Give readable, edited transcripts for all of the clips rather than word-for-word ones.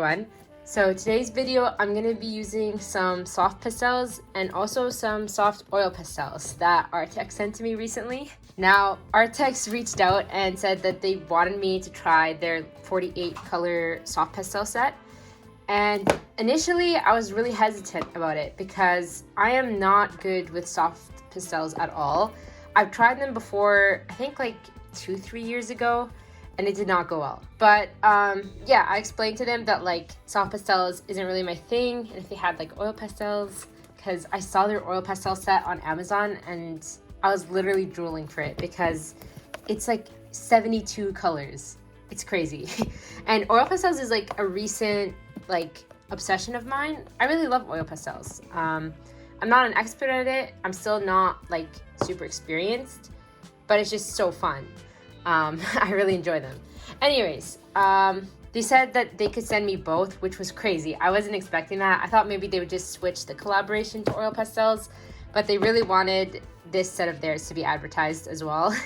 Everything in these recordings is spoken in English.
everyone. So today's video I'm going to be using some soft pastels and also some soft oil pastels that Arrtx sent to me recently. Now Arrtx reached out and said that they wanted me to try their 48 color soft pastel set. And initially I was really hesitant about it because I am not good with soft pastels at all. I've tried them before, I think like 2-3 years ago, and it did not go well. But yeah, I explained to them that like soft pastels isn't really my thing, and if they had like oil pastels, because I saw their oil pastel set on Amazon and I was literally drooling for it because it's like 72 colors. It's crazy. And oil pastels is like a recent like obsession of mine. I really love oil pastels. I'm not an expert at it. I'm still not like super experienced, but it's just so fun. I really enjoy them. Anyways, they said that they could send me both, which was crazy. I wasn't expecting that. I thought maybe they would just switch the collaboration to oil pastels, but they really wanted this set of theirs to be advertised as well.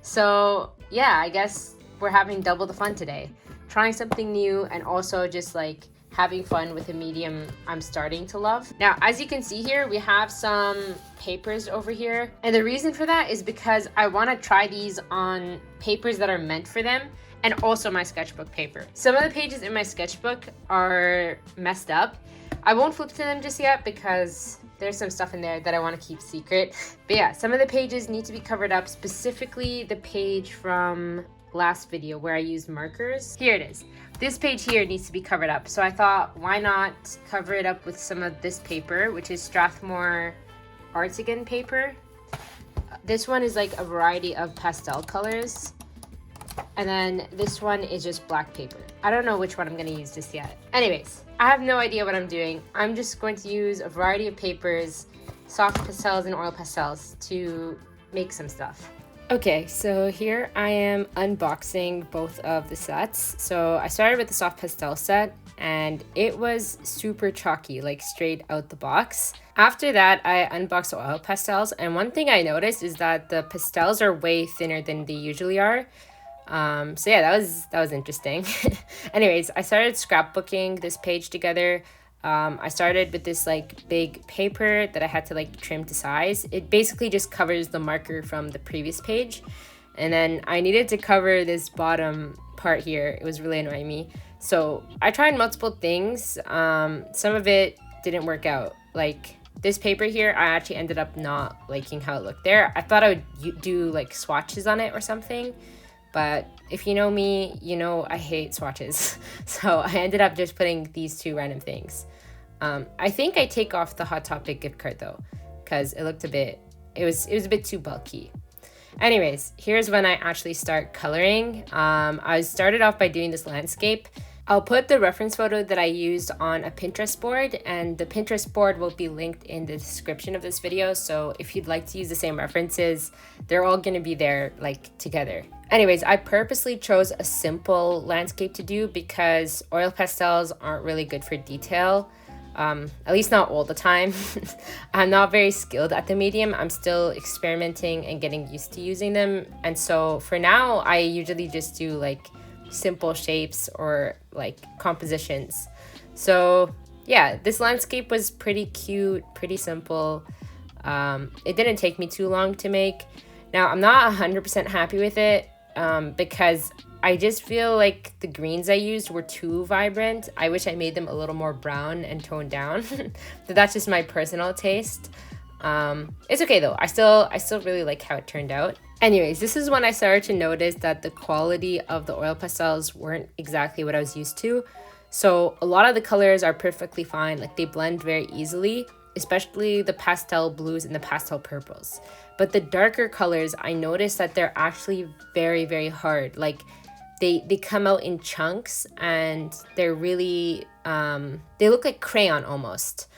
So yeah, I guess we're having double the fun today. Trying something new and also just like having fun with a medium I'm starting to love. Now, as you can see here, we have some papers over here. And the reason for that is because I want to try these on papers that are meant for them and also my sketchbook paper. Some of the pages in my sketchbook are messed up. I won't flip to them just yet because there's some stuff in there that I want to keep secret. But yeah, some of the pages need to be covered up, specifically the page from last video where I used markers. Here it is. This page here needs to be covered up. So I thought, why not cover it up with some of this paper, which is Strathmore Artagain paper. This one is like a variety of pastel colors. And then this one is just black paper. I don't know which one I'm going to use just yet. Anyways, I have no idea what I'm doing. I'm just going to use a variety of papers, soft pastels and oil pastels to make some stuff. Okay, so here I am unboxing both of the sets. So I started with the soft pastel set and it was super chalky, like straight out the box. After that, I unboxed the oil pastels, and one thing I noticed is that the pastels are way thinner than they usually are. So yeah, that was interesting. Anyways, I started scrapbooking this page together. I started with this like big paper that I had to like trim to size. It basically just covers the marker from the previous page. And then I needed to cover this bottom part here. It was really annoying me. So I tried multiple things. Some of it didn't work out. Like this paper here, I actually ended up not liking how it looked there. I thought I would do like swatches on it or something. But if you know me, you know I hate swatches. So I ended up just putting these two random things. I think I take off the Hot Topic gift card though, because it looked it was a bit too bulky. Anyways, here's when I actually start coloring. I started off by doing this landscape. I'll put the reference photo that I used on a Pinterest board, and the Pinterest board will be linked in the description of this video. So if you'd like to use the same references, they're all gonna be there like together. Anyways, I purposely chose a simple landscape to do because oil pastels aren't really good for detail. At least not all the time. I'm not very skilled at the medium. I'm still experimenting and getting used to using them. And so for now, I usually just do like simple shapes or like compositions. So yeah, this landscape was pretty cute, pretty simple. It didn't take me too long to make. Now, I'm not 100% happy with it because I just feel like the greens I used were too vibrant. I wish I made them a little more brown and toned down. But that's just my personal taste. It's okay though. I still really like how it turned out. Anyways, this is when I started to notice that the quality of the oil pastels weren't exactly what I was used to. So a lot of the colors are perfectly fine. Like they blend very easily, especially the pastel blues and the pastel purples. But the darker colors, I noticed that they're actually very, very hard. Like they come out in chunks and they're really, they look like crayon almost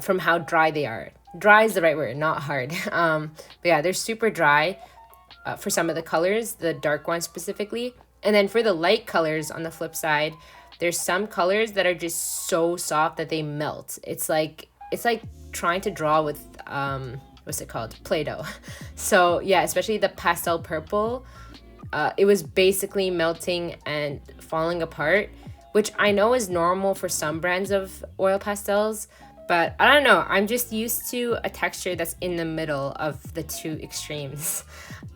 from how dry they are. Dry is the right word, not hard. But yeah, they're super dry for some of the colors, the dark ones specifically. And then for the light colors on the flip side, there's some colors that are just so soft that they melt. It's like trying to draw with, what's it called? Play-Doh. So yeah, especially the pastel purple, it was basically melting and falling apart, which I know is normal for some brands of oil pastels, but I don't know, I'm just used to a texture that's in the middle of the two extremes.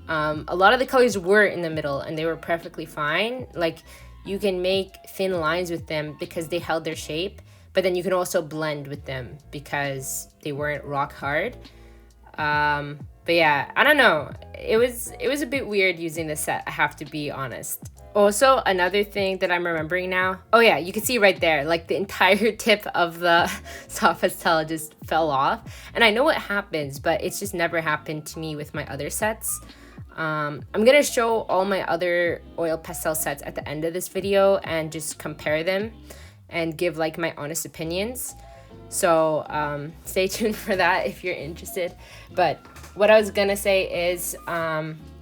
A lot of the colors were in the middle and they were perfectly fine. Like, you can make thin lines with them because they held their shape, but then you can also blend with them because they weren't rock hard. But yeah, I don't know. It was a bit weird using this set, I have to be honest. Also, another thing that I'm remembering now. Oh yeah, you can see right there, like the entire tip of the soft pastel just fell off. And I know what happens, but it's just never happened to me with my other sets. I'm gonna show all my other oil pastel sets at the end of this video and just compare them and give like my honest opinions. So stay tuned for that if you're interested. But what I was gonna say is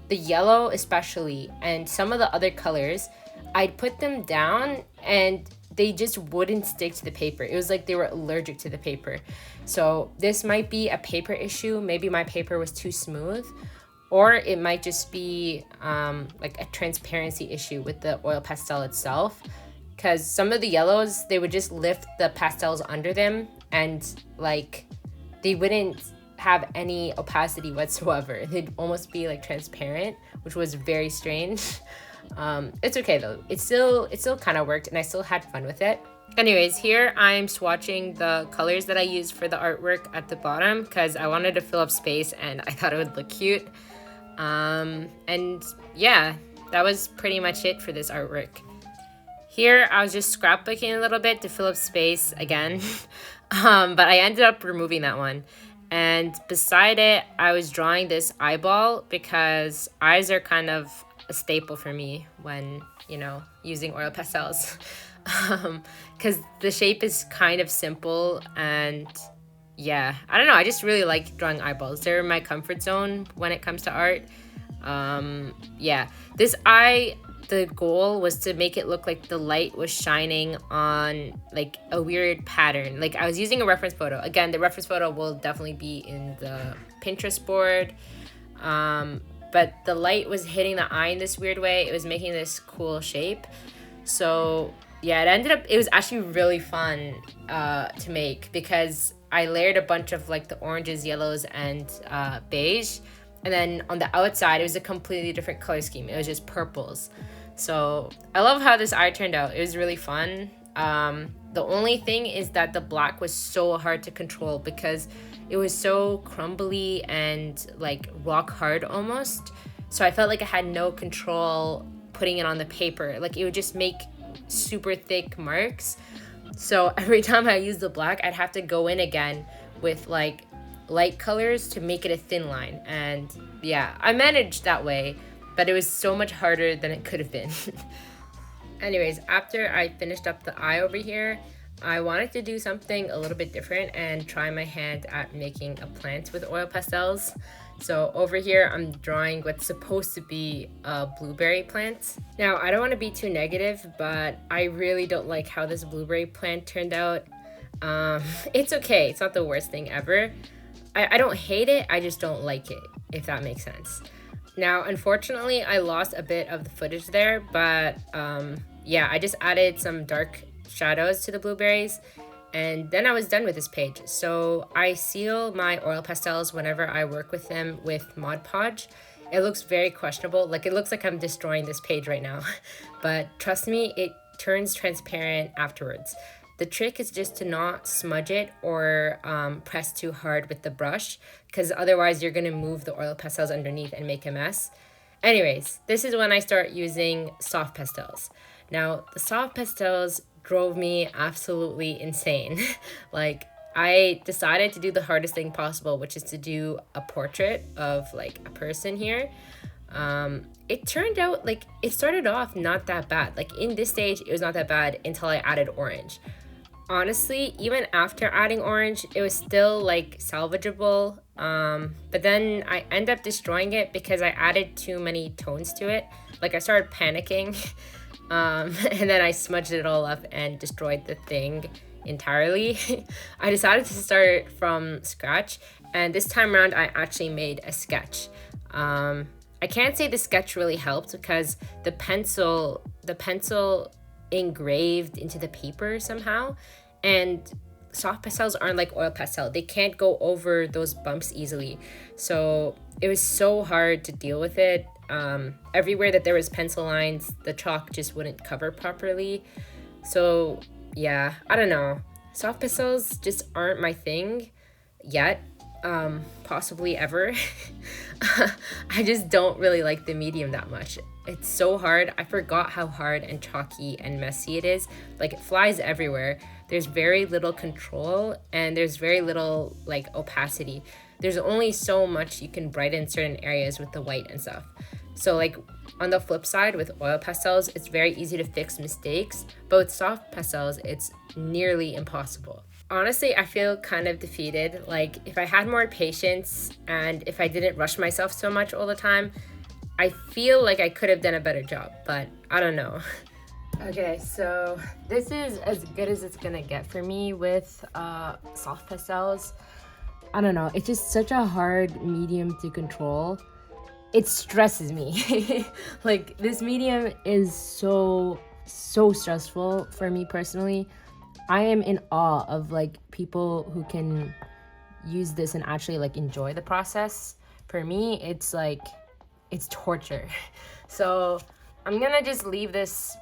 the yellow especially and some of the other colors, I'd put them down and they just wouldn't stick to the paper. It was like they were allergic to the paper. So this might be a paper issue. Maybe my paper was too smooth, or it might just be like a transparency issue with the oil pastel itself. Because some of the yellows, they would just lift the pastels under them and like they wouldn't have any opacity whatsoever. They'd almost be like transparent, which was very strange. It's okay though. It still kind of worked and I still had fun with it. Anyways, here I'm swatching the colors that I used for the artwork at the bottom because I wanted to fill up space and I thought it would look cute. And yeah, that was pretty much it for this artwork. Here, I was just scrapbooking a little bit to fill up space again, but I ended up removing that one. And beside it, I was drawing this eyeball because eyes are kind of a staple for me when, you know, using oil pastels. Because the shape is kind of simple and yeah, I don't know, I just really like drawing eyeballs. They're my comfort zone when it comes to art. Yeah, this eye, the goal was to make it look like the light was shining on like a weird pattern. Like I was using a reference photo. Again, the reference photo will definitely be in the Pinterest board. But the light was hitting the eye in this weird way. It was making this cool shape. So yeah, it was actually really fun to make because I layered a bunch of like the oranges, yellows, and beige. And then on the outside, it was a completely different color scheme. It was just purples. So I love how this eye turned out. It was really fun. The only thing is that the black was so hard to control because it was so crumbly and like rock hard almost. So I felt like I had no control putting it on the paper. Like it would just make super thick marks. So every time I used the black, I'd have to go in again with like light colors to make it a thin line. And yeah, I managed that way, but it was so much harder than it could have been. Anyways, after I finished up the eye over here, I wanted to do something a little bit different and try my hand at making a plant with oil pastels. So over here, I'm drawing what's supposed to be a blueberry plant. Now, I don't want to be too negative, but I really don't like how this blueberry plant turned out. It's okay. It's not the worst thing ever. I don't hate it. I just don't like it, if that makes sense. Now, unfortunately, I lost a bit of the footage there, but yeah, I just added some dark shadows to the blueberries, and then I was done with this page. So I seal my oil pastels whenever I work with them with Mod Podge. It looks very questionable. Like, it looks like I'm destroying this page right now, but trust me, it turns transparent afterwards. The trick is just to not smudge it or press too hard with the brush, because otherwise you're going to move the oil pastels underneath and make a mess. Anyways, this is when I start using soft pastels. Now, the soft pastels drove me absolutely insane. Like, I decided to do the hardest thing possible, which is to do a portrait of like a person here. It turned out like it started off not that bad. Like in this stage, it was not that bad until I added orange. Honestly, even after adding orange, it was still like salvageable. But then I end up destroying it because I added too many tones to it. Like I started panicking, and then I smudged it all up and destroyed the thing entirely. I decided to start from scratch, and this time around I actually made a sketch. I can't say the sketch really helped because the pencil engraved into the paper somehow. And soft pastels aren't like oil pastel. They can't go over those bumps easily. So it was so hard to deal with it. Everywhere that there was pencil lines, the chalk just wouldn't cover properly. So yeah, I don't know. Soft pastels just aren't my thing yet. Possibly ever. I just don't really like the medium that much. It's so hard. I forgot how hard and chalky and messy it is. Like, it flies everywhere. There's very little control and there's very little like opacity. There's only so much you can brighten certain areas with the white and stuff. So like on the flip side with oil pastels, it's very easy to fix mistakes, but with soft pastels, it's nearly impossible. Honestly, I feel kind of defeated. Like, if I had more patience and if I didn't rush myself so much all the time, I feel like I could have done a better job, but I don't know. Okay, so this is as good as it's gonna get for me with soft pastels. I don't know, it's just such a hard medium to control. It stresses me. Like, this medium is so stressful for me personally. I am in awe of like people who can use this and actually like enjoy the process. For me, it's like, it's torture. So I'm gonna just leave this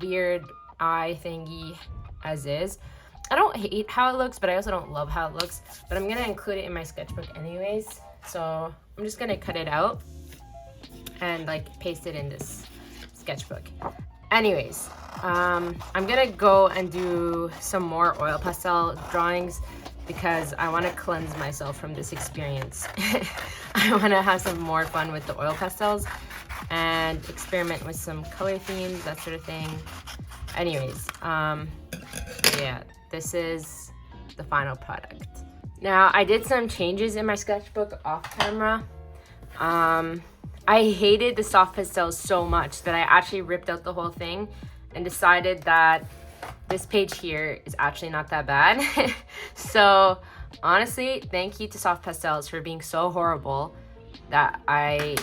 weird eye thingy as is. I don't hate how it looks, but I also don't love how it looks. But I'm gonna include it in my sketchbook anyways. So I'm just gonna cut it out and like paste it in this sketchbook. Anyways, I'm gonna go and do some more oil pastel drawings because I want to cleanse myself from this experience. I want to have some more fun with the oil pastels and experiment with some color themes, that sort of thing. Anyways, yeah, this is the final product. Now, I did some changes in my sketchbook off camera. I hated the soft pastels so much that I actually ripped out the whole thing and decided that this page here is actually not that bad. So honestly, thank you to soft pastels for being so horrible that I,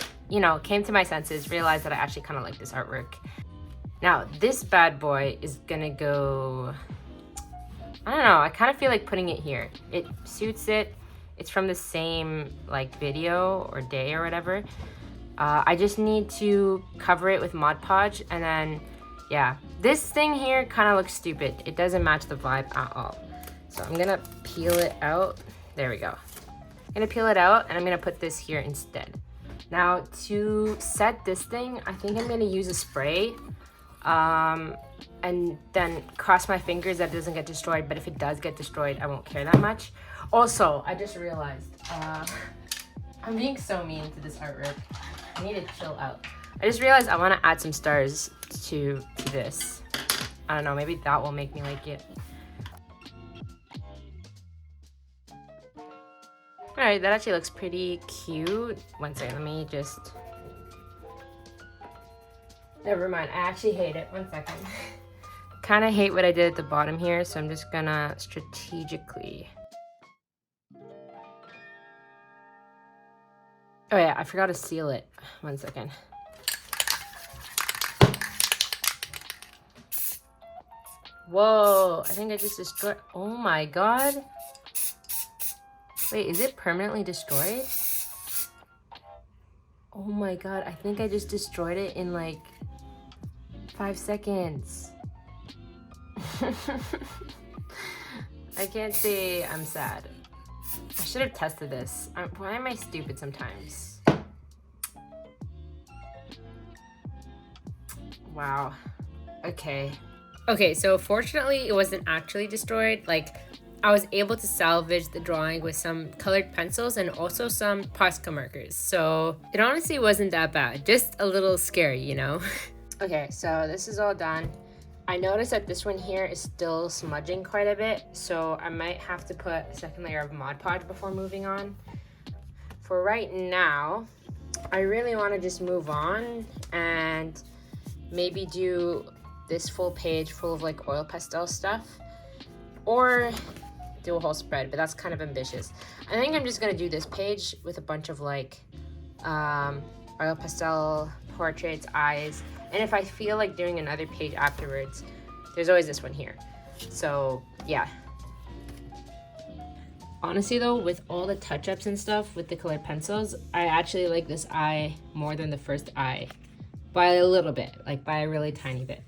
came to my senses, realized that I actually kind of like this artwork. Now, this bad boy is gonna go, I don't know, I kind of feel like putting it here. It suits it. It's from the same like video or day or whatever. I just need to cover it with Mod Podge, and then, yeah. This thing here kind of looks stupid. It doesn't match the vibe at all. So I'm gonna peel it out. There we go. I'm gonna peel it out, and I'm gonna put this here instead. Now, to set this thing, I think I'm gonna use a spray, and then cross my fingers that it doesn't get destroyed, but if it does get destroyed, I won't care that much. Also, I just realized, I'm being so mean to this artwork. I need to chill out. I just realized I want to add some stars to this. I don't know, maybe that will make me like it. Alright, that actually looks pretty cute. One second, let me just... Never mind, I actually hate it. One second. Kind of hate what I did at the bottom here, so I'm just gonna strategically... Oh yeah, I forgot to seal it. One second. Whoa, I think I just destroyed. Oh my god. Wait, is it permanently destroyed? Oh my god, I think I just destroyed it in like 5 seconds. I can't say I'm sad. I should have tested this. Why am I stupid sometimes? Wow. Okay. Okay, so fortunately it wasn't actually destroyed. Like, I was able to salvage the drawing with some colored pencils and also some Posca markers. So it honestly wasn't that bad. Just a little scary, Okay, so this is all done. I noticed that this one here is still smudging quite a bit, so I might have to put a second layer of Mod Podge before moving on. For right now, I really want to just move on and maybe do this full page full of like oil pastel stuff, or do a whole spread, but that's kind of ambitious. I think I'm just gonna do this page with a bunch of like oil pastel portraits, eyes, and if I feel like doing another page afterwards, there's always this one here. So yeah. Honestly though, with all the touch-ups and stuff with the colored pencils, I actually like this eye more than the first eye by a little bit, like by a really tiny bit.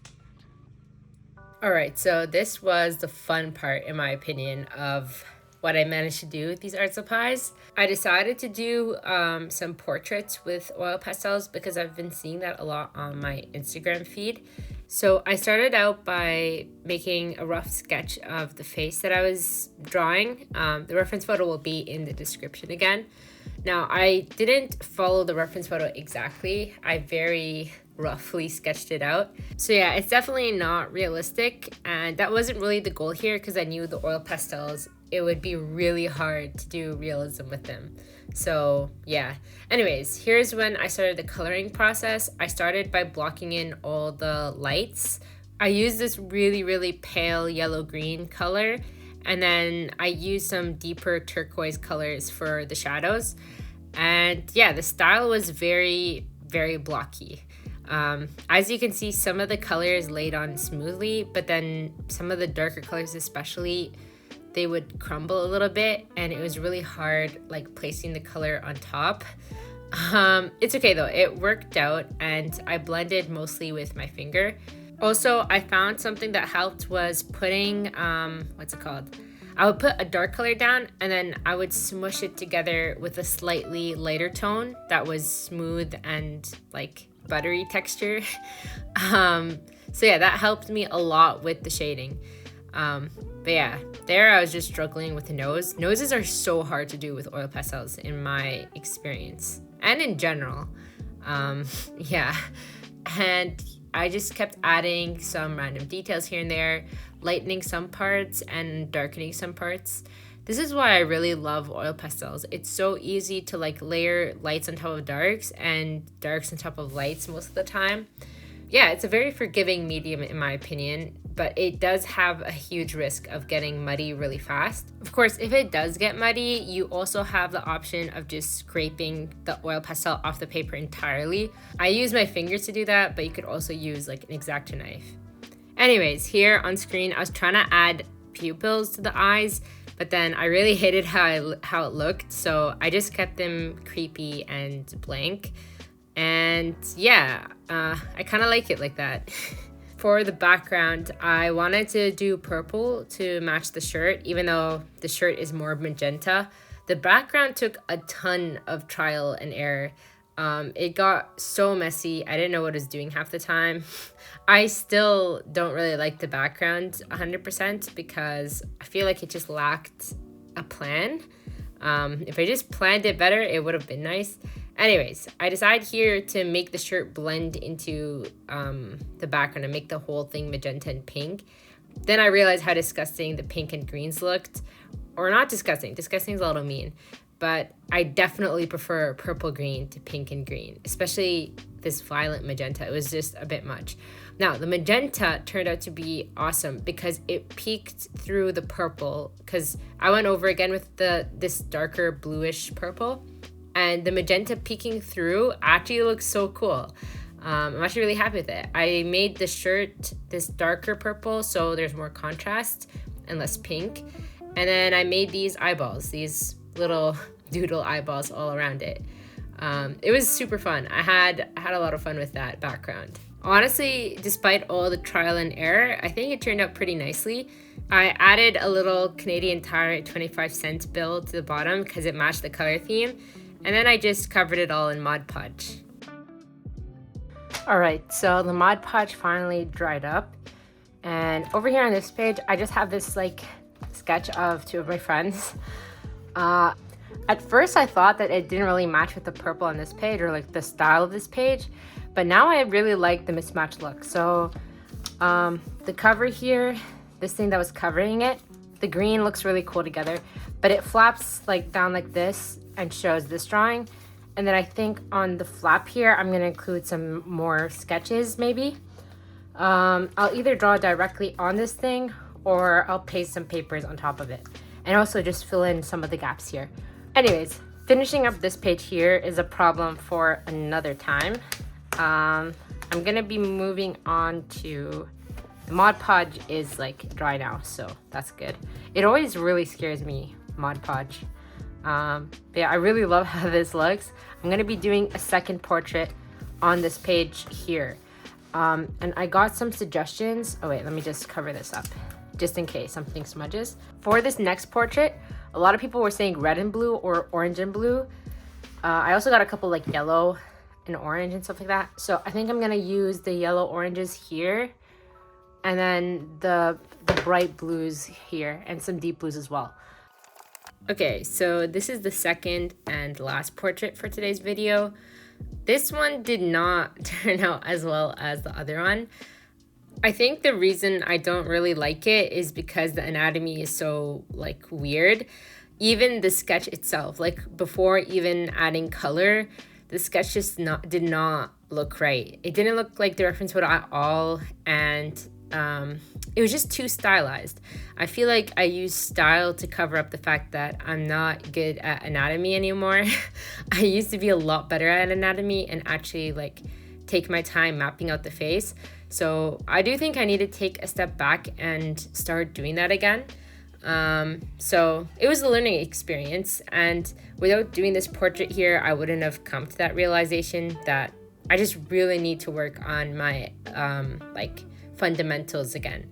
All right, so this was the fun part, in my opinion, of what I managed to do with these art supplies. I decided to do some portraits with oil pastels because I've been seeing that a lot on my Instagram feed. So I started out by making a rough sketch of the face that I was drawing. The reference photo will be in the description again. Now, I didn't follow the reference photo exactly. I very roughly sketched it out. So yeah, it's definitely not realistic, and that wasn't really the goal here because I knew the oil pastels, it would be really hard to do realism with them. So yeah, anyways, here's when I started the coloring process. I started by blocking in all the lights. I used this really pale yellow-green color, and then I used some deeper turquoise colors for the shadows. And yeah, the style was very blocky. As you can see, some of the colors laid on smoothly, but then some of the darker colors especially, they would crumble a little bit, and it was really hard like placing the color on top. It's okay though, it worked out, and I blended mostly with my finger. Also, I found something that helped was putting, what's it called? I would put a dark color down and then I would smush it together with a slightly lighter tone that was smooth and like buttery texture. So yeah, that helped me a lot with the shading. But yeah, there I was just struggling with the nose. Noses are so hard to do with oil pastels in my experience and in general. Yeah, and I just kept adding some random details here and there, lightening some parts and darkening some parts. This is why I really love oil pastels. It's so easy to like layer lights on top of darks and darks on top of lights most of the time. Yeah, it's a very forgiving medium in my opinion, but it does have a huge risk of getting muddy really fast. Of course, if it does get muddy, you also have the option of just scraping the oil pastel off the paper entirely. I use my fingers to do that, but you could also use like an X-Acto knife. Anyways, here on screen, I was trying to add pupils to the eyes, but then I really hated how it looked, so I just kept them creepy and blank. And yeah, I kind of like it like that. For the background, I wanted to do purple to match the shirt, even though the shirt is more magenta. The background took a ton of trial and error. It got so messy. I didn't know what I was doing half the time. I still don't really like the background 100% because I feel like it just lacked a plan. If I just planned it better, it would have been nice. Anyways, I decided here to make the shirt blend into the background and make the whole thing magenta and pink. Then I realized how disgusting the pink and greens looked. Or not disgusting. Disgusting is a little mean. But I definitely prefer purple green to pink and green, especially this violet magenta. It was just a bit much. Now, the magenta turned out to be awesome because it peeked through the purple, because I went over again with this darker bluish purple, and the magenta peeking through actually looks so cool. I'm actually really happy with it. I made the shirt this darker purple so there's more contrast and less pink. And then I made these eyeballs, these little doodle eyeballs all around it. It was super fun. I had a lot of fun with that background. Honestly, despite all the trial and error, I think it turned out pretty nicely. I added a little Canadian Tire 25-cent bill to the bottom because it matched the color theme. And then I just covered it all in Mod Podge. All right, so the Mod Podge finally dried up. And over here on this page, I just have this like sketch of two of my friends. At first I thought that it didn't really match with the purple on this page or like the style of this page, but now I really like the mismatched look. So the cover here, this thing that was covering it, the green looks really cool together, but it flaps like down like this and shows this drawing. And then I think on the flap here, I'm gonna include some more sketches maybe. I'll either draw directly on this thing or I'll paste some papers on top of it. And also just fill in some of the gaps here. Anyways, finishing up this page here is a problem for another time. I'm gonna be moving on to The Mod Podge is like dry now, so that's good. It always really scares me, Mod Podge. But yeah, I really love how this looks. I'm gonna be doing a second portrait on this page here. And I got some suggestions. Oh wait, let me just cover this up just in case something smudges. For this next portrait, a lot of people were saying red and blue or orange and blue. I also got a couple like yellow and orange and stuff like that. So I think I'm gonna use the yellow oranges here, and then the bright blues here, and some deep blues as well. Okay, so this is the second and last portrait for today's video. This one did not turn out as well as the other one. I think the reason I don't really like it is because the anatomy is so like weird. Even the sketch itself, like before even adding color, the sketch just did not look right. It didn't look like the reference photo at all, and it was just too stylized. I feel like I use style to cover up the fact that I'm not good at anatomy anymore. I used to be a lot better at anatomy and actually like take my time mapping out the face. So I do think I need to take a step back and start doing that again. So it was a learning experience, and without doing this portrait here, I wouldn't have come to that realization that I just really need to work on my like fundamentals again.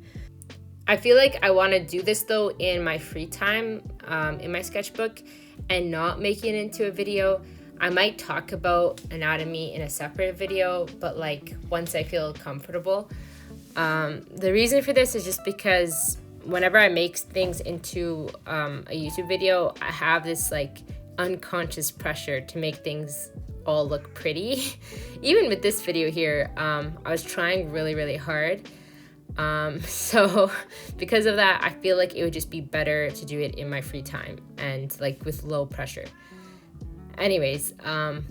I feel like I want to do this though in my free time in my sketchbook and not making it into a video. I might talk about anatomy in a separate video, but like once I feel comfortable. The reason for this is just because whenever I make things into a YouTube video, I have this like unconscious pressure to make things all look pretty. Even with this video here, I was trying really hard. So because of that, I feel like it would just be better to do it in my free time and like with low pressure. Anyways,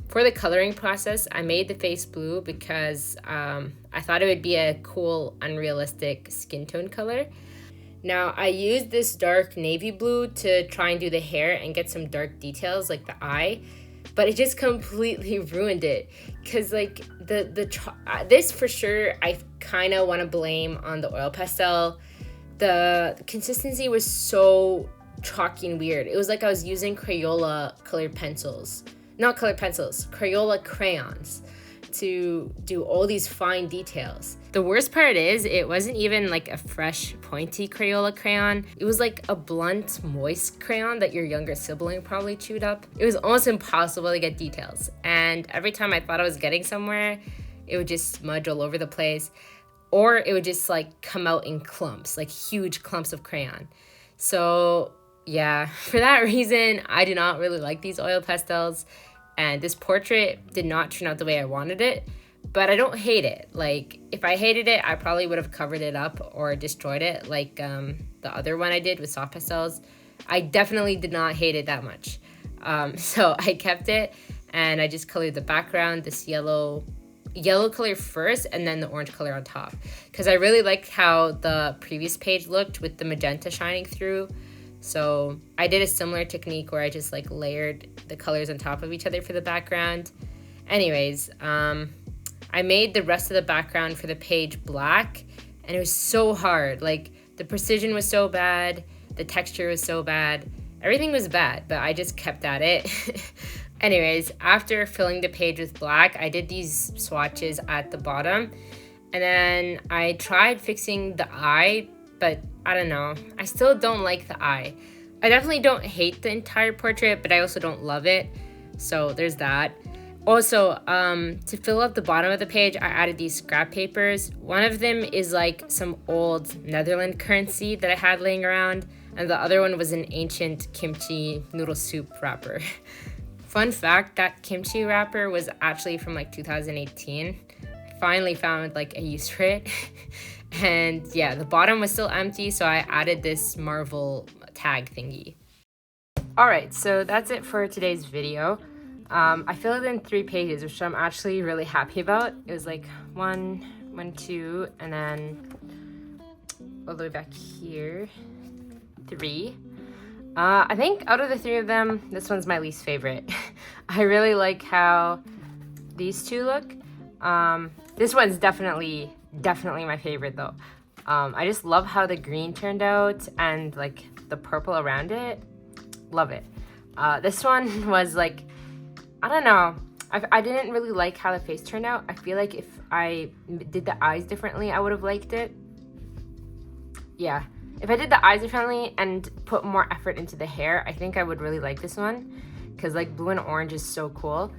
for the coloring process, I made the face blue because I thought it would be a cool, unrealistic skin tone color. Now, I used this dark navy blue to try and do the hair and get some dark details like the eye, but it just completely ruined it. Cause like this for sure, I kind of want to blame on the oil pastel. The consistency was so chalky and weird. It was like I was using Crayola colored pencils, not colored pencils, Crayola crayons to do all these fine details. The worst part is it wasn't even like a fresh pointy Crayola crayon. It was like a blunt moist crayon that your younger sibling probably chewed up. It was almost impossible to get details, and every time I thought I was getting somewhere, it would just smudge all over the place, or it would just like come out in clumps, like huge clumps of crayon. So yeah, for that reason, I do not really like these oil pastels. And this portrait did not turn out the way I wanted it, but I don't hate it. Like, if I hated it, I probably would have covered it up or destroyed it like the other one I did with soft pastels. I definitely did not hate it that much. So I kept it, and I just colored the background, this yellow color first, and then the orange color on top. Because I really liked how the previous page looked with the magenta shining through. So I did a similar technique where I just like layered the colors on top of each other for the background. Anyways, I made the rest of the background for the page black, and it was so hard. Like, the precision was so bad, the texture was so bad, everything was bad, but I just kept at it. Anyways, after filling the page with black, I did these swatches at the bottom, and then I tried fixing the eye, but I don't know, I still don't like the eye. I definitely don't hate the entire portrait, but I also don't love it, so there's that. Also, to fill up the bottom of the page, I added these scrap papers. One of them is like some old Netherlands currency that I had laying around, and the other one was an ancient kimchi noodle soup wrapper. Fun fact, that kimchi wrapper was actually from like 2018. I finally found like a use for it. And yeah, the bottom was still empty, so I added this Marvel tag thingy. Alright, so that's it for today's video. I filled it in 3 pages, which I'm actually really happy about. It was like 1, 2, and then all the way back here, 3. I think out of the 3 of them, this one's my least favorite. I really like how these two look. This one's definitely my favorite though. I just love how the green turned out and like the purple around it. Love it. This one was like, I don't know. I didn't really like how the face turned out. I feel like if I did the eyes differently, I would have liked it. Yeah, if I did the eyes differently and put more effort into the hair, I think I would really like this one, because like blue and orange is so cool.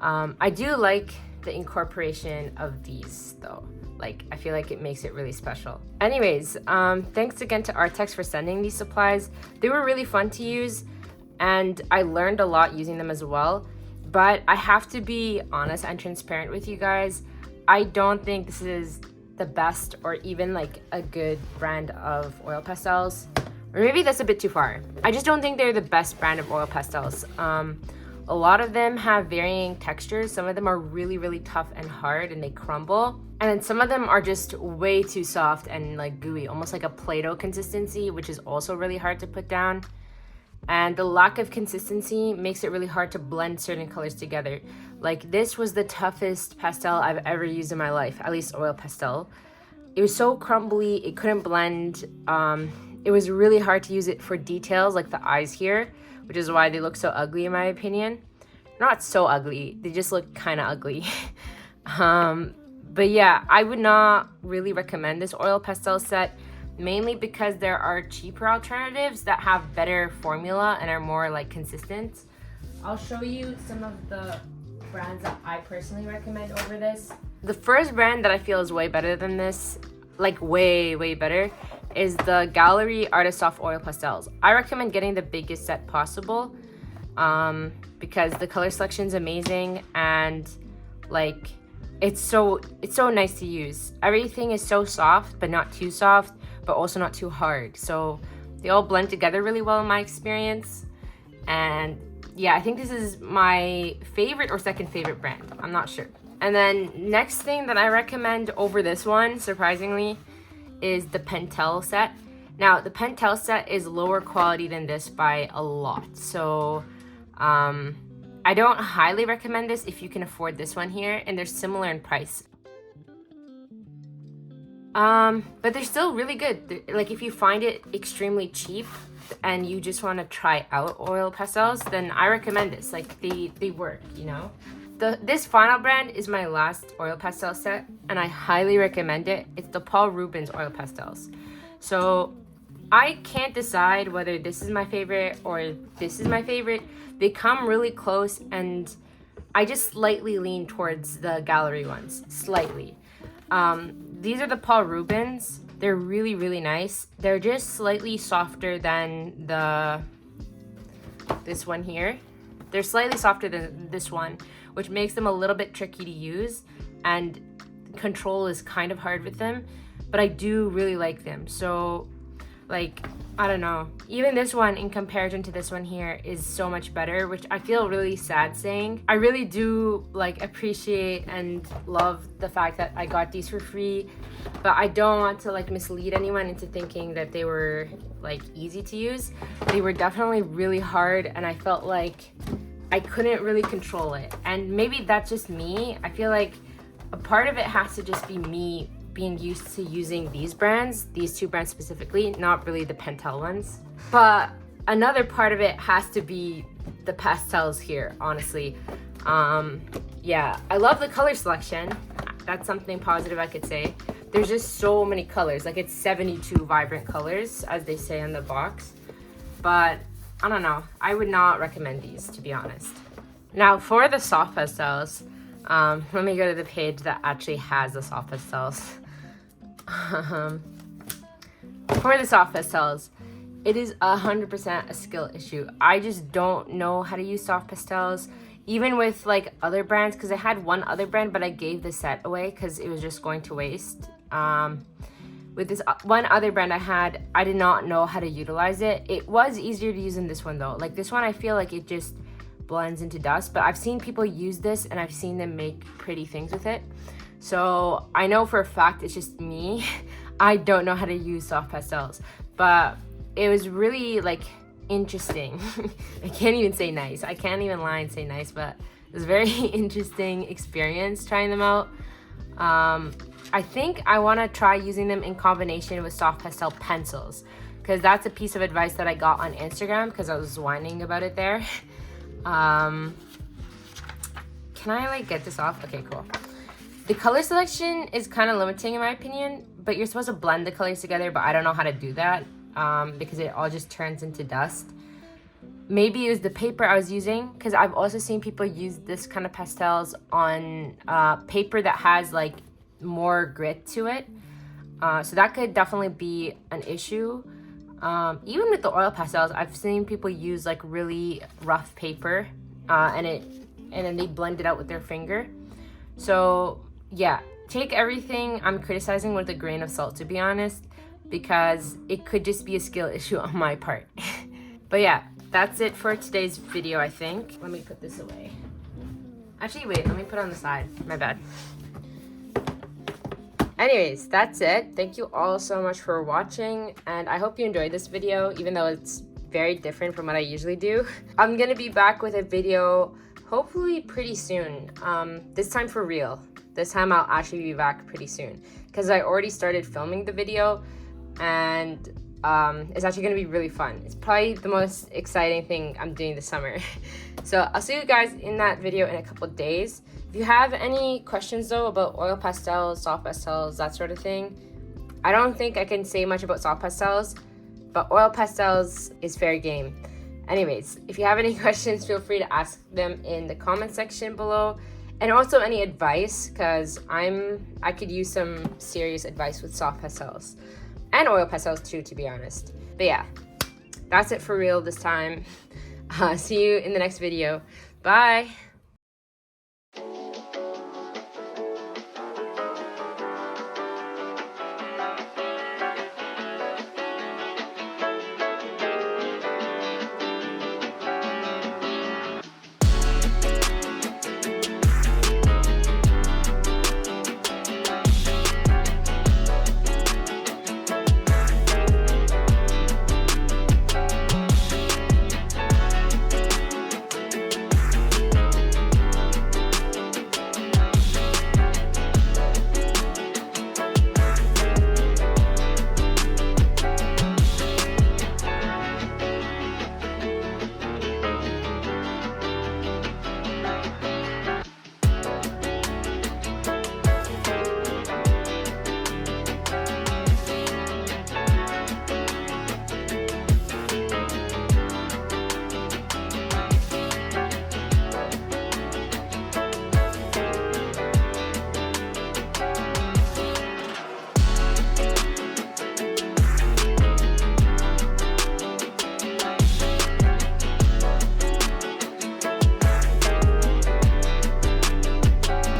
I do like the incorporation of these though. Like, I feel like it makes it really special. Anyways, thanks again to Arrtx for sending these supplies. They were really fun to use, and I learned a lot using them as well. But I have to be honest and transparent with you guys. I don't think this is the best or even like a good brand of oil pastels. Or maybe that's a bit too far. I just don't think they're the best brand of oil pastels. A lot of them have varying textures. Some of them are really, really tough and hard and they crumble. And then some of them are just way too soft and like gooey, almost like a Play-Doh consistency, which is also really hard to put down. And the lack of consistency makes it really hard to blend certain colors together. Like, this was the toughest pastel I've ever used in my life, at least oil pastel. It was so crumbly, it couldn't blend. It was really hard to use it for details like the eyes here, which is why they look so ugly in my opinion. Not so ugly, they just look kind of ugly. But yeah, I would not really recommend this oil pastel set, mainly because there are cheaper alternatives that have better formula and are more like consistent. I'll show you some of the brands that I personally recommend over this. The first brand that I feel is way better than this, like way better, is the Gallery Arrtx Soft Oil Pastels. I recommend getting the biggest set possible because the color selection is amazing and like it's so nice to use. Everything is so soft but not too soft, but also not too hard. So they all blend together really well in my experience. And yeah, I think this is my favorite or second favorite brand. I'm not sure. And then next thing that I recommend over this one, surprisingly, is the pastels set. Now, the pastels set is lower quality than this by a lot. So I don't highly recommend this if you can afford this one here, and they're similar in price. But they're still really good. Like, if you find it extremely cheap and you just want to try out oil pastels, then I recommend this. Like, they work, you know? This final brand is my last oil pastel set, and I highly recommend it. It's the Paul Rubens oil pastels. So I can't decide whether this is my favorite or this is my favorite. They come really close, and I just slightly lean towards the Gallery ones, slightly. These are the Paul Rubens. They're really nice. They're just slightly softer than this one here. They're slightly softer than this one, which makes them a little bit tricky to use, and control is kind of hard with them, but I do really like them. So like, I don't know, even this one in comparison to this one here is so much better, which I feel really sad saying. I really do like appreciate and love the fact that I got these for free, but I don't want to like mislead anyone into thinking that they were like easy to use. They were definitely really hard, and I felt like I couldn't really control it. And maybe that's just me. I feel like a part of it has to just be me being used to using these brands, these two brands specifically, not really the Pentel ones. But another part of it has to be the pastels here, honestly. Yeah, I love the color selection. That's something positive I could say. There's just so many colors, like it's 72 vibrant colors, as they say on the box. But I don't know, I would not recommend these, to be honest. Now for the soft pastels, let me go to the page that actually has the soft pastels. For the soft pastels, it is 100% a skill issue. I just don't know how to use soft pastels, even with like other brands, because I had one other brand, but I gave the set away because it was just going to waste. With this one other brand I had, I did not know how to utilize it. It was easier to use than this one though. Like this one, I feel like it just blends into dust, but I've seen people use this and I've seen them make pretty things with it. So I know for a fact it's just me. I don't know how to use soft pastels, but it was really like interesting. I can't even say nice. I can't even lie and say nice, but it was a very interesting experience trying them out. I think I want to try using them in combination with soft pastel pencils, because that's a piece of advice that I got on Instagram because I was whining about it there. Can I like get this off? Okay, cool. The color selection is kind of limiting in my opinion, but you're supposed to blend the colors together, but I don't know how to do that because it all just turns into dust. Maybe it was the paper I was using, because I've also seen people use this kind of pastels on paper that has like more grit to it. So that could definitely be an issue. Even with the oil pastels, I've seen people use like really rough paper and then they blend it out with their finger. So yeah, take everything I'm criticizing with a grain of salt, to be honest, because it could just be a skill issue on my part. But yeah, that's it for today's video, I think. Let me put this away. Actually, wait, let me put it on the side. My bad. Anyways, that's it. Thank you all so much for watching, and I hope you enjoyed this video, even though it's very different from what I usually do. I'm gonna be back with a video hopefully pretty soon. This time for real. This time I'll actually be back pretty soon, because I already started filming the video, and it's actually gonna be really fun. It's probably the most exciting thing I'm doing this summer. So I'll see you guys in that video in a couple days. If you have any questions though about oil pastels, soft pastels, that sort of thing, I don't think I can say much about soft pastels, but oil pastels is fair game. Anyways, if you have any questions, feel free to ask them in the comment section below. And also any advice, because I could use some serious advice with soft pastels. And oil pastels too, to be honest. But yeah, that's it for real this time. See you in the next video. Bye!